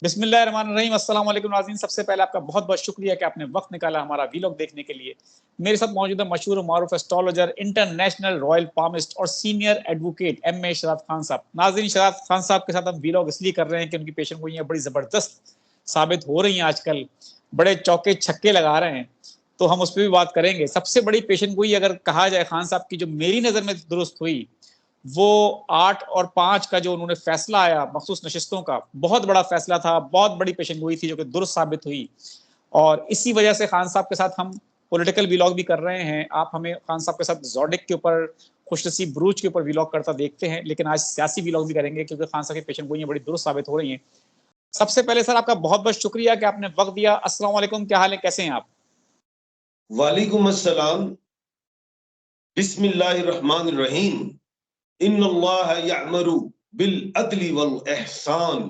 बिस्मिल्लाहिर्रहमानिर्रहीम, अस्सलाम वालेकुम नाज़रीन। सबसे पहले आपका बहुत-बहुत शुक्रिया कि आपने वक़्त निकाला हमारा वीलॉग देखने के लिए। मेरे साथ मौजूद है मशहूर और मारूफ एस्ट्रोलॉजर, इंटरनेशनल रॉयल पामिस्ट और सीनियर एडवोकेट एम.ए. शराफ़त खान साहब। नाज़रीन, शराफ़त खान साहब के साथ हम वीलॉग इसलिए कर रहे हैं कि उनकी पेशन गोइयाँ बड़ी ज़बरदस्त साबित हो रही हैं आजकल, बड़े चौके-छक्के लगा रहे हैं, तो हम उस पे भी बात करेंगे। सबसे बड़ी पेशन गोई अगर कहा जाए खान साहब की, जो मेरी नज़र में दुरुस्त हुई, वो 8 और 5 का जो उन्होंने फैसला आया मखसूस नशिस्तों का, बहुत बड़ा फैसला था, बहुत बड़ी पेशेंगोई थी जो कि दुरुस्त साबित हुई। और इसी वजह से खान साहब के साथ हम पॉलिटिकल व्लॉग भी कर रहे हैं। आप हमें खान साहब के साथ ज़ोडिक के ऊपर, खुशनसीब बुरूज के ऊपर व्लॉग करता देखते हैं, लेकिन आज सियासी व्लॉग भी करेंगे क्योंकि खान साहब की पेशेंगोइयाँ बड़ी दुरुस्त साबित हो रही हैं। सबसे पहले सर आपका बहुत-बहुत शुक्रिया कि आपने वक़्त दिया। अस्सलाम वालेकुम, क्या हाल है, कैसे हैं आप? वालेकुम अस्सलाम। बिस्मिल्लाहिर्रहमानिर्रहीम। इन्नल्लाह यअमरु बिल अदली वल एहसान।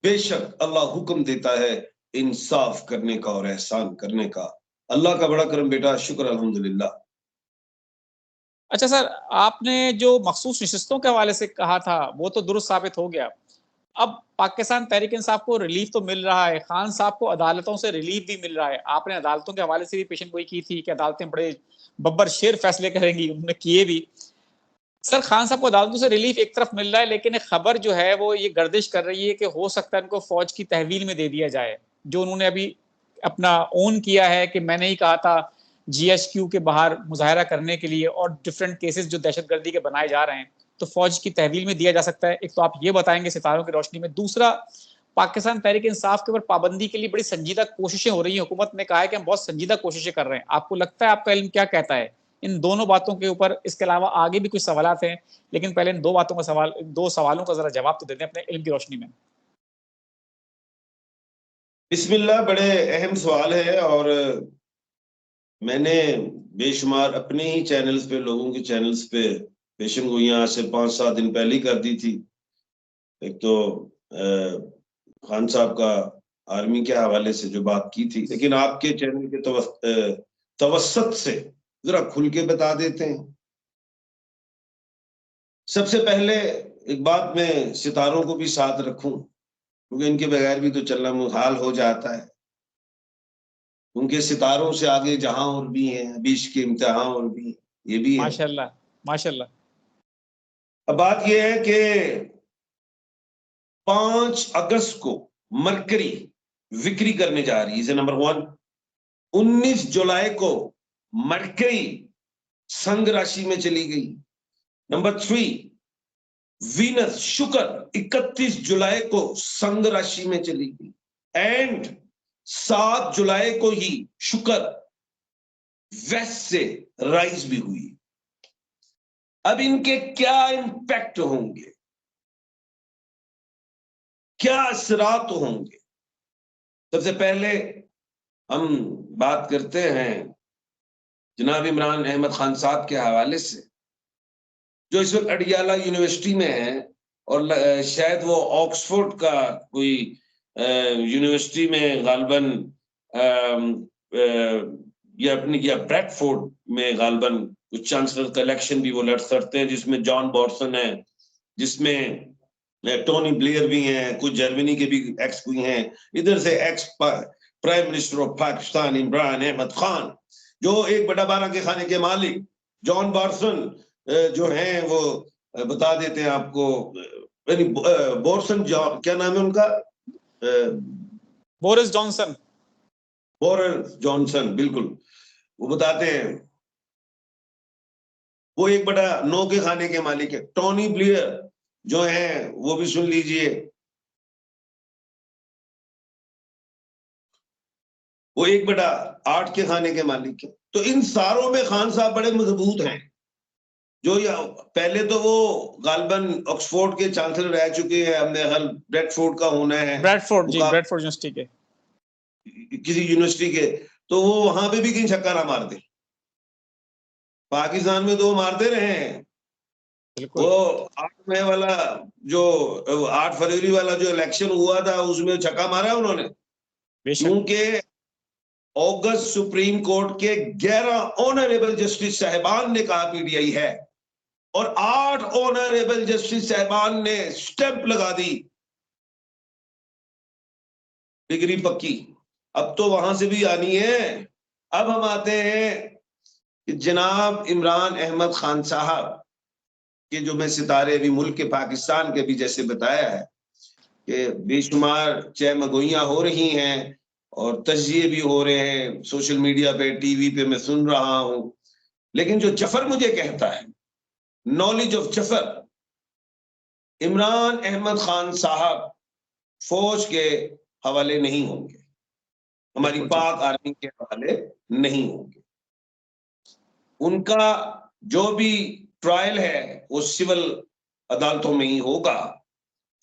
बेशक अल्लाह हुक्म देता है इंसाफ करने का और एहसान करने का। अल्लाह का बड़ा करम बेटा, शुक्र अल्हम्दुलिल्लाह। अच्छा सर, आपने जो मखसूस नशिस्तों के हवाले से कहा था, वो तो दुरुस्त साबित हो गया। अब पाकिस्तान तहरीक-ए-इंसाफ को रिलीफ तो मिल रहा है, खान साहब को अदालतों से रिलीफ भी मिल रहा है। आपने अदालतों के हवाले से भी पेशेंगोई की थी कि अदालतें बड़े बब्बर शेर फैसले करेंगी, उन्होंने किए भी। सर, खान साहब को अदालतों से रिलीफ एक तरफ मिल रहा है, लेकिन एक खबर जो है वो ये गर्दिश कर रही है कि हो सकता है इनको फौज की तहवील में दे दिया जाए। जो उन्होंने अभी अपना ओन किया है कि मैंने ही कहा था जीएचक्यू के बाहर मुज़ाहरा करने के लिए, और डिफरेंट केसेस जो दहशतगर्दी के बनाए जा रहे हैं, तो फौज की तहवील में दिया जा सकता है। एक तो आप ये बताएँगे सितारों की रोशनी में। दूसरा, पाकिस्तान तहरीक-ए-इंसाफ के ऊपर पाबंदी के लिए बड़ी संजीदा कोशिशें हो रही हैं। हुकूमत ने कहा है कि हम बहुत संजीदा कोशिशें कर रहे हैं। आपको लगता है, आपका इल्म क्या कहता है इन दोनों बातों के ऊपर? इसके अलावा आगे भी कुछ सवालात हैं, लेकिन पहले इन 2 बातों का सवाल 2 सवालों का ज़रा जवाब तो दे दें अपने इल्म की रोशनी में। बिस्मिल्लाह, बड़े अहम सवाल है और मैंने बेशुमार अपने ही चैनल्स पे, लोगों के चैनल्स पे पेशन गोइयां आज से 5-7 दिन पहले ही कर दी थी। एक तो खान साहब का आर्मी के हवाले से जो बात की थी, लेकिन आपके चैनल के तवस्सत से जरा खुल के बता देते हैं। सबसे पहले एक बात मैं सितारों को भी साथ रखूं, क्योंकि इनके बगैर भी तो चलना मुहाल हो जाता है। उनके सितारों से आगे जहां और भी हैं, बीच के इम्तिहान और भी, ये भी है। माशाअल्लाह, माशाअल्लाह। अब बात यह है कि 5 अगस्त को मरकरी विक्री करने जा रही है, नंबर 1। 19 जुलाई को मरकरी संघ राशि में चली गई। नंबर 3, वीनस शुक्र 31 जुलाई को संघ राशि में चली गई एंड 7 जुलाई को ही शुक्र वेस्ट से राइज भी हुई। अब इनके क्या इंपैक्ट होंगे, क्या असरात होंगे? सबसे पहले हम बात करते हैं जनाब इमरान अहमद खान साहब के हवाले से, जो इस वक्त अडियाला यूनिवर्सिटी में है और शायद वो ऑक्सफोर्ड का कोई यूनिवर्सिटी में गालबन या ब्रैडफोर्ड में गालबन कुछ चांसलर का इलेक्शन भी वो लड़ सकते हैं, जिसमें जॉन बॉर्सन है, जिसमें टोनी ब्लेयर भी हैं, कुछ जर्मनी के भी एक्स भी हैं, इधर से ex prime minister of Pakistan Imran Ahmad Khan, जो एक बड़ा बारह के खाने के मालिक। जॉन बॉर्सन जो हैं वो बता देते हैं आपको, बोर्सन क्या नाम है उनका? Boris Johnson. बोरिस जॉनसन, बिल्कुल। वो बताते हैं वो एक बड़ा नौ के खाने के मालिक है। टोनी ब्लेयर जो है वो भी सुन लीजिए, वो एक बड़ा 8 के खाने के मालिक है। तो इन सारों में खान साहब बड़े मजबूत हैं। जो या पहले तो वो गालबन ऑक्सफोर्ड के चांसलर रह चुके हैं, हमने हल ब्रैडफोर्ड का होना है ब्रैडफोर्ड, जी, मुकाबले ब्रैडफोर्ड यूनिवर्सिटी के। किसी यूनिवर्सिटी के, तो वो वहां पे भी कहीं छक्का ना मार दे। पाकिस्तान में तो वो मारते रहे हैं। वो बिल्कुल। 8 मई वाला जो 8 फरवरी वाला जो इलेक्शन हुआ था, उसमें छक्का मारा उन्होंने, बेशक। क्योंकि अगस्त सुप्रीम कोर्ट के 11 ऑनरेबल जस्टिस साहिबान ने कहा पीटीआई है, और 8 ऑनरेबल जस्टिस साहिबान ने स्टैंप लगा दी डिग्री पक्की। अब तो वहां से भी आनी है। अब हम आते हैं कि जनाब इमरान अहमद खान साहब के जो मैं सितारे अभी मुल्क के पाकिस्तान के भी जैसे बताया है कि बेशुमार चहमगोइयां हो रही हैं और तजिए भी हो रहे हैं सोशल मीडिया पे, टीवी पे मैं सुन रहा हूं। लेकिन जो जफर मुझे कहता है, नॉलेज ऑफ जफर, इमरान अहमद खान साहब फौज के हवाले नहीं होंगे, हमारी पाक आर्मी के हवाले नहीं होंगे। उनका जो भी ट्रायल है वो सिविल अदालतों में ही होगा,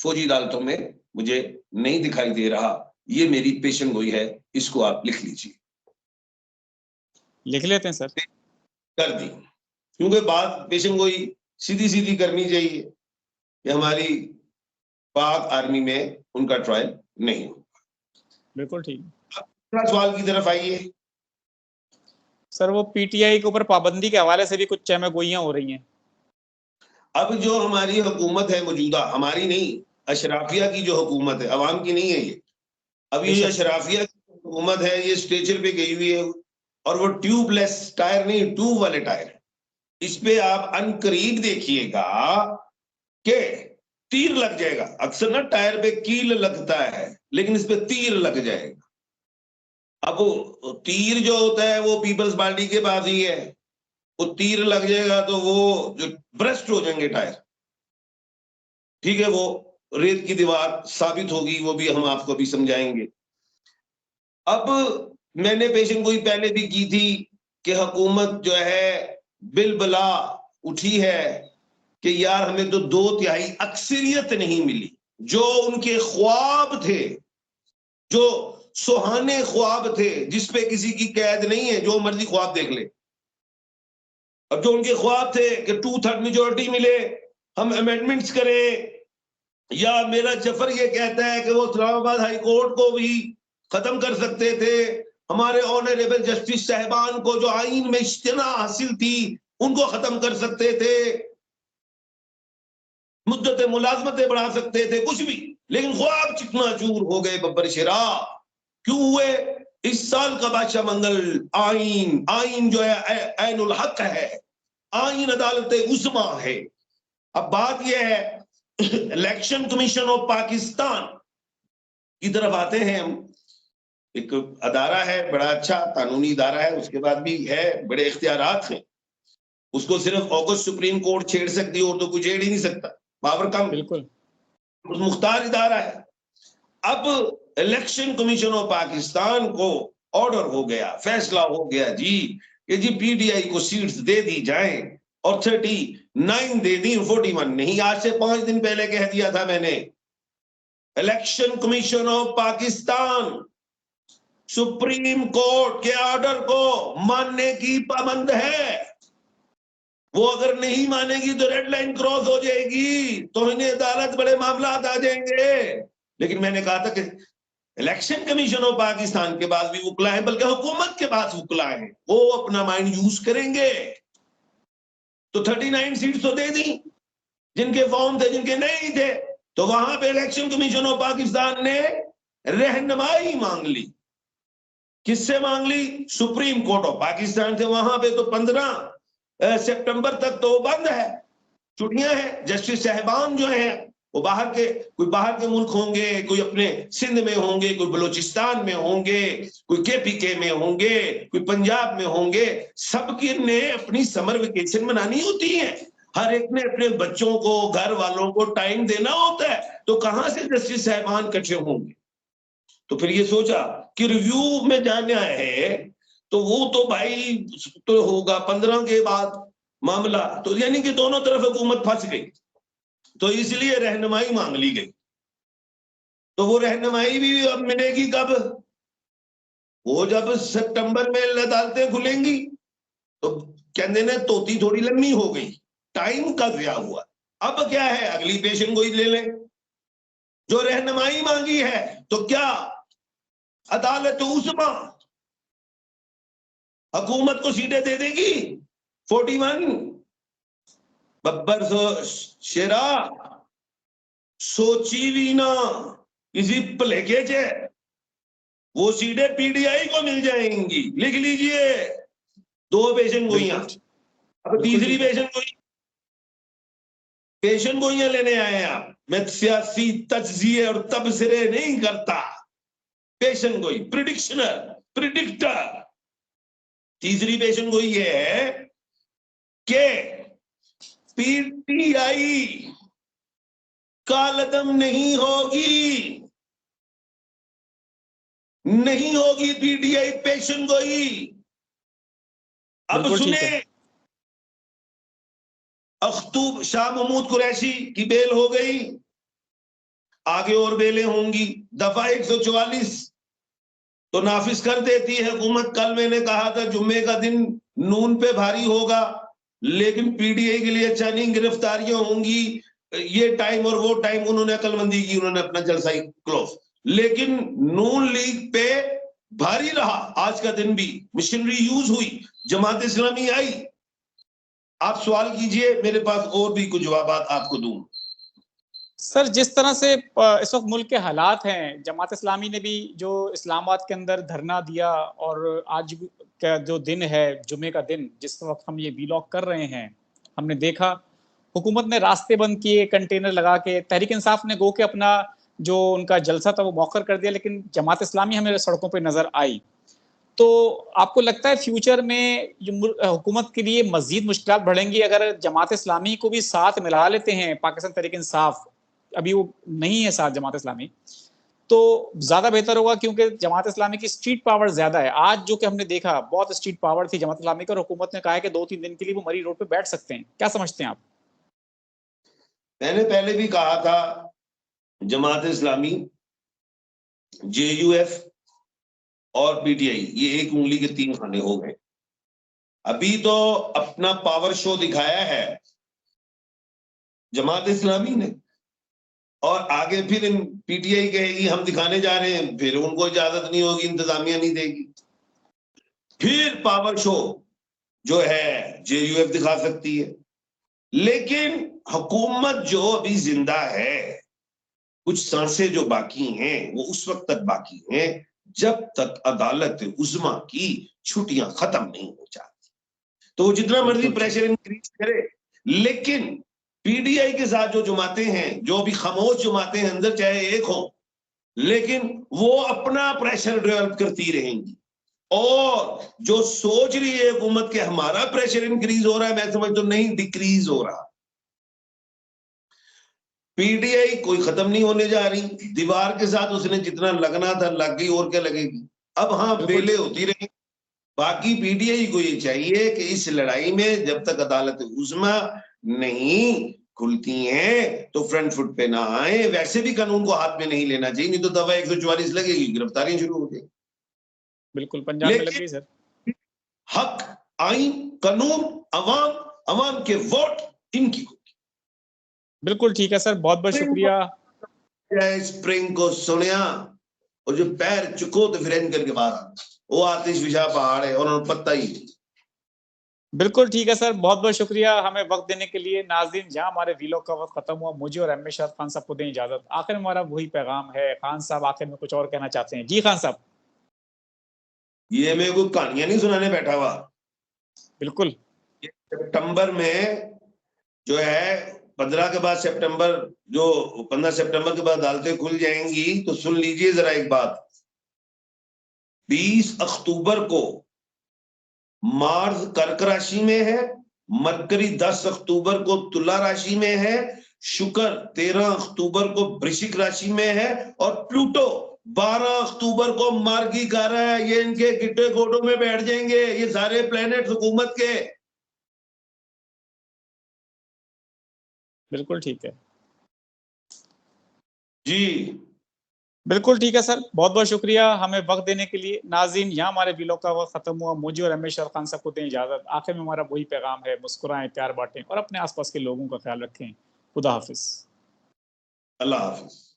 फौजी अदालतों में मुझे नहीं दिखाई दे रहा। ये मेरी पेशन गोई है, इसको आप लिख लीजिए। लिख लेते हैं सर। कर दी, क्योंकि बात पेशन गोई सीधी सीधी करनी चाहिए कि हमारी पाक आर्मी में उनका ट्रायल नहीं होगा। बिल्कुल ठीक। दूसरा सवाल की तरफ आइए सर। वो पीटीआई के ऊपर पाबंदी के हवाले से भी कुछ चहमगोइयां हो रही हैं। अब जो हमारी हुकूमत है मौजूदा, हमारी नहीं, अशराफिया की जो हुकूमत है, अवाम की नहीं है ये। अब ये अशराफिया की हुकूमत है, ये स्ट्रेचर पे गई हुई है और वो ट्यूबलेस टायर नहीं, ट्यूब वाले टायर। इस पे आप अनकरीब देखिएगा कि तीर लग जाएगा। अक्सर ना टायर पे कील लगता है, लेकिन इस पे तीर लग जाएगा। अब वो तीर जो होता है वो पीपल्स पार्टी के पास ही है। वो तीर लग जाएगा तो वो जो ब्रस्ट हो जाएंगे टायर, ठीक है, वो रेत की दीवार साबित होगी, वो भी हम आपको भी समझाएंगे। अब मैंने पेशन गोई पहले भी की थी कि हुकूमत जो है बिलबला उठी है कि यार हमें तो 2/3 अक्सरियत नहीं मिली। जो उनके ख्वाब थे, जो सुहाने ख्वाब थे, जिसपे किसी की कैद नहीं है, जो मर्जी ख्वाब देख ले। अब जो उनके ख्वाब थे कि 2/3 मेजोरिटी मिले, हम अमेंडमेंट्स करें, या मेरा जफर ये कहता है कि वो इस्लामाबाद हाई कोर्ट को भी खत्म कर सकते थे, हमारे ऑनरेबल जस्टिस साहबान को जो आईन में इश्तना हासिल थी उनको खत्म कर सकते थे, मुद्दत मुलाजमतें बढ़ा सकते थे, कुछ भी। लेकिन ख्वाब चिकनाचूर हो गए बब्बर शेरा। क्यों हुए? इस साल का बादशाह मंगल आईन, आईन जो है ऐनुल हक है, आईन अदालत उस्मा है। अब बात यह है, इलेक्शन कमीशन ऑफ पाकिस्तान की तरफ आते हैं हम। एक अदारा है, बड़ा अच्छा कानूनी अदारा है, उसके बाद भी है, बड़े इख्तियारात हैं। उसको सिर्फ ऑगस्ट सुप्रीम कोर्ट छेड़ सकती है और तो कोई छेड़ ही नहीं सकता, पावर कम, बिल्कुल मुख्तार इदारा है। अब इलेक्शन कमीशन ऑफ पाकिस्तान को ऑर्डर हो गया, फैसला हो गया जी कि जी पीटीआई को सीट्स दे दी जाएं और 39 दे दी, 41 नहीं। आज से 5 दिन पहले कह दिया था मैंने, election commission of Pakistan supreme court के ऑर्डर को मानने की पाबंद है। वो अगर नहीं मानेगी तो रेड लाइन क्रॉस हो जाएगी, तो इन्हें अदालत बड़े मामला आ जाएंगे। लेकिन मैंने कहा था कि इलेक्शन कमीशन ऑफ पाकिस्तान के पास भी वकला है, बल्कि हुकूमत के पास वकला है, वो अपना माइंड यूज करेंगे। तो 39 सीट्स तो दे दी, जिनके फॉर्म थे, जिनके नहीं थे, तो वहां पे इलेक्शन कमीशन ऑफ पाकिस्तान ने रहनुमाई मांग ली। किससे मांग ली? सुप्रीम कोर्ट ऑफ पाकिस्तान से। वहां पे तो 15 सितंबर तक तो बंद है, छुट्टियां हैं। जस्टिस साहबान जो हैं वो बाहर के, कोई बाहर के मुल्क होंगे, कोई अपने सिंध में होंगे, कोई बलूचिस्तान में होंगे, कोई केपीके में होंगे, कोई पंजाब में होंगे। सबके ने अपनी समर वेकेशन मनानी होती है, हर एक ने अपने बच्चों को, घर वालों को टाइम देना होता है, तो कहां से जस्टिस साहबान इकट्ठे होंगे? तो फिर ये सोचा कि रिव्यू में जाना है, तो वो तो भाई तो होगा 15 के बाद मामला, तो यानी कि दोनों तरफ हुकूमत फंस गई। तो इसलिए रहनुमाई मांग ली गई। तो वो रहनुमाई भी अब मिलेगी कब? वो जब सितंबर में अदालतें खुलेंगी। तो कहते ने तोती थोड़ी लंबी हो गई, टाइम का ज़या हुआ। अब क्या है, अगली पेशन गोई ले लें। जो रहनुमाई मांगी है तो क्या अदालत उस्मा हुकूमत को सीटें दे देगी? 41 बब्बर शेरा सोची भी ना किसी भलेखे च वो सीटें पीडीआई को मिल जाएंगी, लिख लीजिए। 2 पेशन गोइयां। अब तीसरी पेशन गोइयां लेने आए हैं आप। मैं सियासी तज्जिए और तबसरे नहीं करता। पेशन गोई, प्रिडिक्शनर, प्रिडिक्टर। तीसरी पेशन गोई ये है कि पीटीआई कालदम नहीं होगी, नहीं होगी पीटीआई पेशन गोई। अब सुने, अख्तूब शाह महमूद कुरैशी की बेल हो गई, आगे और बेलें होंगी। दफा 144 तो नाफिज कर देती है हुकूमत। कल मैंने कहा था जुम्मे का दिन नून पे भारी होगा, लेकिन पीडीआई के लिए अच्छा नहीं, गिरफ्तारियां होंगी, ये टाइम और वो टाइम। उन्होंने अकलमंदी की, उन्होंने अपना जलसा ही क्लोज। लेकिन नून लीग पे भारी रहा आज का दिन भी। मशीनरी यूज हुई, जमात इस्लामी आई। आप सवाल कीजिए, मेरे पास और भी कुछ जवाब आपको दूं। सर, जिस तरह से इस वक्त मुल्क के हालात हैं, जमात इस्लामी ने भी जो इस्लामाबाद के अंदर धरना दिया, और आज का जो दिन है, जुमे का दिन, जिस वक्त हम ये वीलॉग कर रहे हैं, हमने देखा हुकूमत ने रास्ते बंद किए, कंटेनर लगा के। तहरीक इंसाफ ने गो के अपना जो उनका जलसा था वो मौखर कर दिया, लेकिन जमात इस्लामी हमें सड़कों पर नजर आई। तो आपको लगता है फ्यूचर में हुकूमत के लिए मजीद मुश्किल बढ़ेंगी अगर जमात इस्लामी को भी साथ मिला लेते हैं पाकिस्तान तहरीक इंसाफ? अभी वो नहीं है साथ जमात इस्लामी, तो ज्यादा बेहतर होगा, क्योंकि जमात इस्लामी की स्ट्रीट पावर ज्यादा है। आज जो कि हमने देखा, बहुत स्ट्रीट पावर थी जमात इस्लामी का, और हुकूमत ने कहा है कि 2-3 दिन के लिए वो मरी रोड पे बैठ सकते हैं। क्या समझते हैं आप? मैंने पहले भी कहा था, जमात इस्लामी, जेयूएफ और पीटीआई ये एक उंगली के 3 खाने हो गए। अभी तो अपना पावर शो दिखाया है जमात इस्लामी ने, और आगे फिर पीटीआई कहेगी हम दिखाने जा रहे हैं, फिर उनको इजाजत नहीं होगी, इंतजामिया नहीं देगी। फिर पावर शो जो है जेयूएफ दिखा सकती है। लेकिन हुकूमत जो अभी जिंदा है, कुछ सांसें जो बाकी हैं वो उस वक्त तक बाकी हैं जब तक अदालत उज़्मा की छुट्टियां खत्म नहीं हो जाती। तो वो जितना मर्जी प्रेशर इंक्रीज करे, लेकिन पीडीआई के साथ जो जमातें हैं, जो अभी खामोश जमातें हैं अंदर, चाहे एक हो, लेकिन वो अपना प्रेशर डेवलप करती रहेंगी। और जो सोच रही है हुकूमत के हमारा प्रेशर इंक्रीज हो रहा है, मैं समझता हूं नहीं, डिक्रीज हो रहा। पीडीआई कोई खत्म नहीं होने जा रही। दीवार के साथ उसने जितना लगना था लग गई, और क्या लगेगी। अब हाँ, बेले होती रही। बाकी पीडीआई को ये चाहिए कि इस लड़ाई में जब तक अदालत उज़्मा नहीं खुलती हैं तो फ्रंट फुट पे ना आए। वैसे भी कानून को हाथ में नहीं लेना चाहिए, नहीं तो दफा 144 लगेगी, गिरफ्तारियां शुरू हो जाएगी। बिल्कुल, पंजाब में लग गई सर। हक, आइन, कानून, अवाम, अवाम के वोट, इनकी। बिल्कुल ठीक है सर, बहुत बहुत शुक्रिया। स्प्रिंग को सुनिया और जो पैर चुको तो फिर करके बाहर, वो आतिश विशा पहाड़ है और उन्होंने पता ही। बिल्कुल ठीक है सर, बहुत बहुत शुक्रिया हमें वक्त देने के लिए। नाज़रीन, जहां हमारे वीलॉग का वक्त खत्म हुआ, मुझे और एम ए शरफ खान साहब को दें इजाजत। आखिर में हमारा वही पैगाम है। खान साहब आखिर में कुछ और कहना चाहते हैं? जी खान साहब। ये मैं कोई कहानियां नहीं सुनाने बैठा हुआ। बिल्कुल। सितंबर में जो है 15 के बाद सितंबर, जो 15 सितंबर के बाद अदालतें खुल जाएंगी, तो सुन लीजिए जरा एक बात। 20 अक्टूबर को मार्स कर्क राशि में है, मरकरी 10 अक्टूबर को तुला राशि में है, शुक्र 13 अक्टूबर को वृश्चिक राशि में है, और प्लूटो 12 अक्टूबर को मार्गी कर रहा है। ये इनके गिट्टे गोटों में बैठ जाएंगे ये सारे प्लेनेट हुकूमत के। बिल्कुल ठीक है जी, बिल्कुल ठीक है सर, बहुत बहुत शुक्रिया हमें वक्त देने के लिए। नाज़रीन, यहाँ हमारे वीलॉग का वक्त खत्म हुआ। मुझे और एम ए शरफ खान साहब को दें इजाजत। आखिर में हमारा वही पैगाम है, मुस्कुराएं, प्यार बांटें और अपने आसपास के लोगों का ख्याल रखें। खुदा हाफिज। अल्लाह हाफिज।